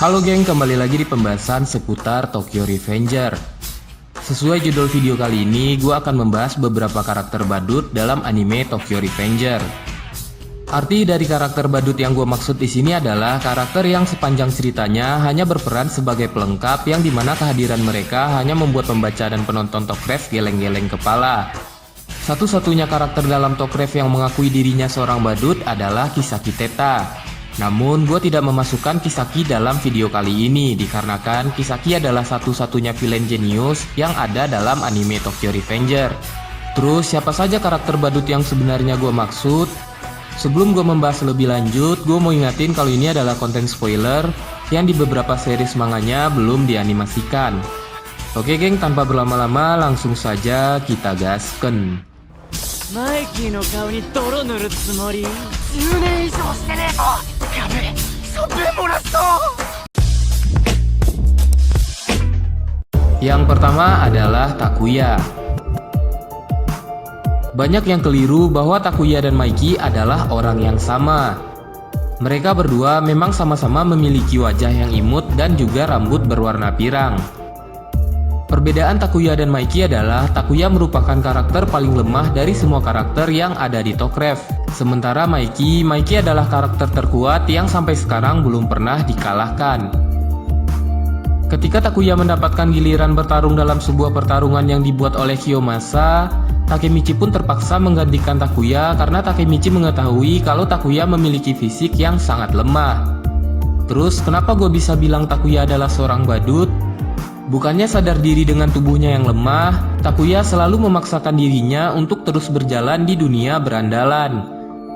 Halo geng, kembali lagi di pembahasan seputar Tokyo Revenger. Sesuai judul video kali ini, gue akan membahas beberapa karakter badut dalam anime Tokyo Revenger. Arti dari karakter badut yang gue maksud di sini adalah karakter yang sepanjang ceritanya hanya berperan sebagai pelengkap, yang dimana kehadiran mereka hanya membuat pembaca dan penonton Tokrev geleng-geleng kepala. Satu-satunya karakter dalam Tokrev yang mengakui dirinya seorang badut adalah Kisaki Teta. Namun gue tidak memasukkan Kisaki dalam video kali ini dikarenakan Kisaki adalah satu-satunya villain jenius yang ada dalam anime Tokyo Revenger. Terus siapa saja karakter badut yang sebenarnya gue maksud? Sebelum gue membahas lebih lanjut, gue mau ingatin kalau ini adalah konten spoiler yang di beberapa series manganya belum dianimasikan. Oke geng, tanpa berlama-lama langsung saja kita gasken. マイキーの顔に泥塗るつもり10年以上してねえぞやべえそべ漏らすぞ Yang pertama adalah Takuya. Banyak yang keliru bahwa Takuya dan Maiki adalah orang yang sama. Mereka berdua memang sama-sama memiliki wajah yang imut dan juga rambut berwarna pirang. Perbedaan Takuya dan Maiki adalah Takuya merupakan karakter paling lemah dari semua karakter yang ada di Tokrev. Sementara Maiki adalah karakter terkuat yang sampai sekarang belum pernah dikalahkan. Ketika Takuya mendapatkan giliran bertarung dalam sebuah pertarungan yang dibuat oleh Kiyomasa, Takemichi pun terpaksa menggantikan Takuya karena Takemichi mengetahui kalau Takuya memiliki fisik yang sangat lemah. Terus kenapa gue bisa bilang Takuya adalah seorang badut? Bukannya sadar diri dengan tubuhnya yang lemah, Takuya selalu memaksakan dirinya untuk terus berjalan di dunia berandalan.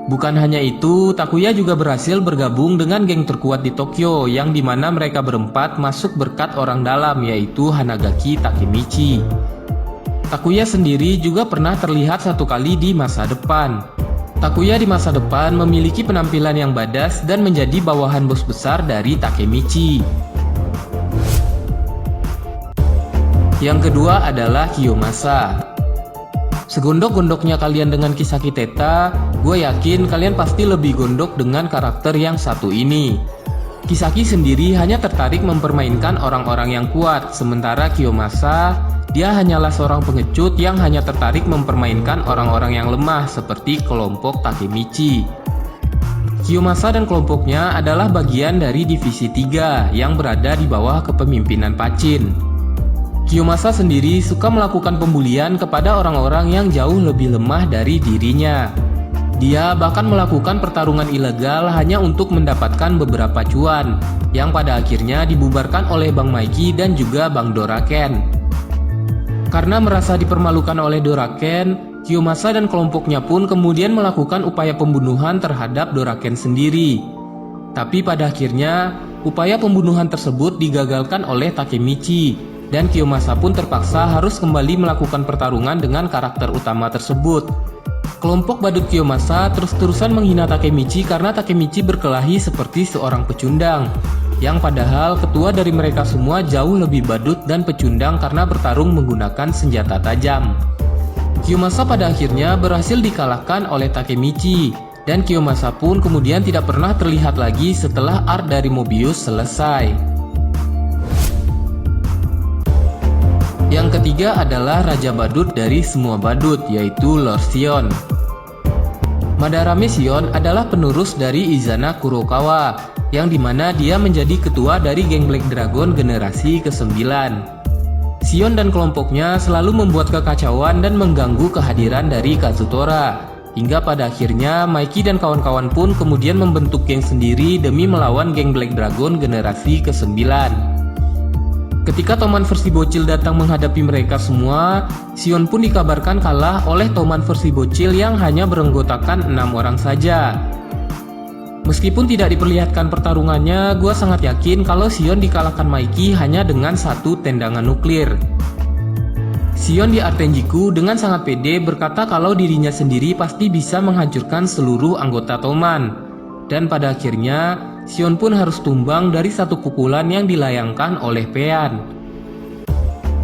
Bukan hanya itu, Takuya juga berhasil bergabung dengan geng terkuat di Tokyo, yang dimana mereka berempat masuk berkat orang dalam, yaitu Hanagaki Takemichi. Takuya sendiri juga pernah terlihat satu kali di masa depan. Takuya di masa depan memiliki penampilan yang badas dan menjadi bawahan bos besar dari Takemichi. Yang kedua adalah Kiyomasa. Segondok-gondoknya kalian dengan Kisaki Teta, gue yakin kalian pasti lebih gondok dengan karakter yang satu ini. Kisaki sendiri hanya tertarik mempermainkan orang-orang yang kuat, sementara Kiyomasa, dia hanyalah seorang pengecut yang hanya tertarik mempermainkan orang-orang yang lemah seperti kelompok Takemichi. Kiyomasa dan kelompoknya adalah bagian dari Divisi 3 yang berada di bawah kepemimpinan Pachin. Kiyomasa sendiri suka melakukan pembulian kepada orang-orang yang jauh lebih lemah dari dirinya. Dia bahkan melakukan pertarungan ilegal hanya untuk mendapatkan beberapa cuan, yang pada akhirnya dibubarkan oleh Bang Maiki dan juga Bang Doraken. Karena merasa dipermalukan oleh Doraken, Kiyomasa dan kelompoknya pun kemudian melakukan upaya pembunuhan terhadap Doraken sendiri. Tapi pada akhirnya, upaya pembunuhan tersebut digagalkan oleh Takemichi. Dan Kiyomasa pun terpaksa harus kembali melakukan pertarungan dengan karakter utama tersebut. Kelompok badut Kiyomasa terus-terusan menghina Takemichi karena Takemichi berkelahi seperti seorang pecundang, yang padahal ketua dari mereka semua jauh lebih badut dan pecundang karena bertarung menggunakan senjata tajam. Kiyomasa pada akhirnya berhasil dikalahkan oleh Takemichi, dan Kiyomasa pun kemudian tidak pernah terlihat lagi setelah arc dari Mobius selesai. Yang ketiga adalah Raja Badut dari semua badut, yaitu Lord Sion. Madarame Sion adalah penerus dari Izana Kurokawa, yang dimana dia menjadi ketua dari geng Black Dragon generasi ke-9. Sion dan kelompoknya selalu membuat kekacauan dan mengganggu kehadiran dari Kazutora, hingga pada akhirnya Maiki dan kawan-kawan pun kemudian membentuk geng sendiri demi melawan geng Black Dragon generasi ke-9. Ketika Toman versi bocil datang menghadapi mereka semua, Sion pun dikabarkan kalah oleh Toman versi bocil yang hanya beranggotakan 6 orang saja. Meskipun tidak diperlihatkan pertarungannya, gue sangat yakin kalau Sion dikalahkan Maiki hanya dengan satu tendangan nuklir. Sion di Artenjiku dengan sangat pede berkata kalau dirinya sendiri pasti bisa menghancurkan seluruh anggota Toman. Dan pada akhirnya, Sion pun harus tumbang dari satu pukulan yang dilayangkan oleh Pean.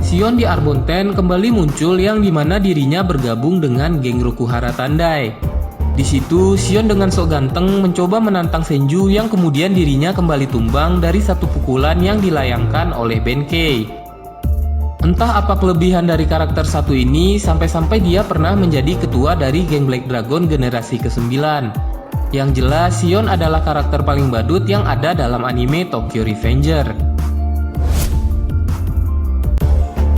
Sion di Arbonten kembali muncul yang dimana dirinya bergabung dengan geng Rokuhara Tandai. Di situ, Shion dengan sok ganteng mencoba menantang Senju yang kemudian dirinya kembali tumbang dari satu pukulan yang dilayangkan oleh Benkei. Entah apa kelebihan dari karakter satu ini sampai-sampai dia pernah menjadi ketua dari geng Black Dragon generasi ke-9. Yang jelas, Shion adalah karakter paling badut yang ada dalam anime Tokyo Revenger.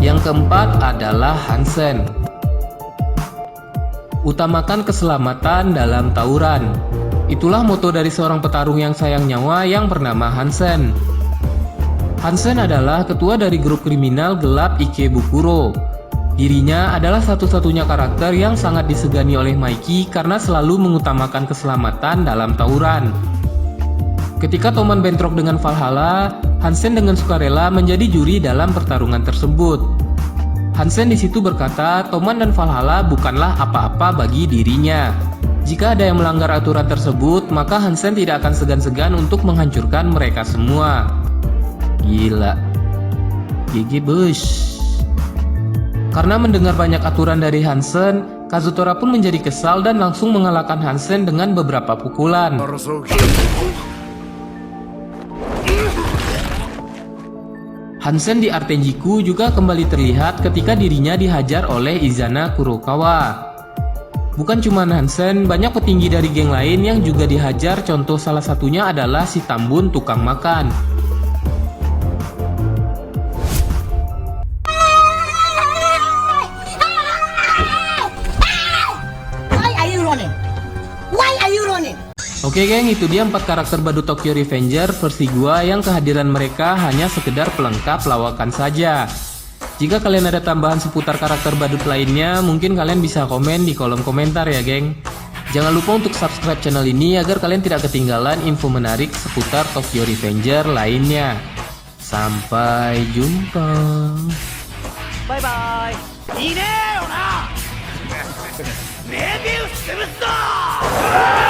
Yang keempat adalah Hansen. Utamakan keselamatan dalam tawuran. Itulah moto dari seorang petarung yang sayang nyawa yang bernama Hansen. Hansen adalah ketua dari grup kriminal gelap Ikebukuro. Dirinya adalah satu-satunya karakter yang sangat disegani oleh Mikey karena selalu mengutamakan keselamatan dalam tawuran. Ketika Toman bentrok dengan Valhalla, Hansen dengan sukarela menjadi juri dalam pertarungan tersebut. Hansen di situ berkata, Toman dan Valhalla bukanlah apa-apa bagi dirinya. Jika ada yang melanggar aturan tersebut, maka Hansen tidak akan segan-segan untuk menghancurkan mereka semua. Gila. GG Bush. Karena mendengar banyak aturan dari Hansen, Kazutora pun menjadi kesal dan langsung mengalahkan Hansen dengan beberapa pukulan. Hansen di Artenjiku juga kembali terlihat ketika dirinya dihajar oleh Izana Kurokawa. Bukan cuma Hansen, banyak petinggi dari geng lain yang juga dihajar, contoh salah satunya adalah si Tambun tukang makan. Oke geng, itu dia 4 karakter badut Tokyo Revenger versi gua yang kehadiran mereka hanya sekedar pelengkap lawakan saja. Jika kalian ada tambahan seputar karakter badut lainnya, mungkin kalian bisa komen di kolom komentar ya geng. Jangan lupa untuk subscribe channel ini agar kalian tidak ketinggalan info menarik seputar Tokyo Revenger lainnya. Sampai jumpa. Bye bye. いねえよなメビウス潰すぞ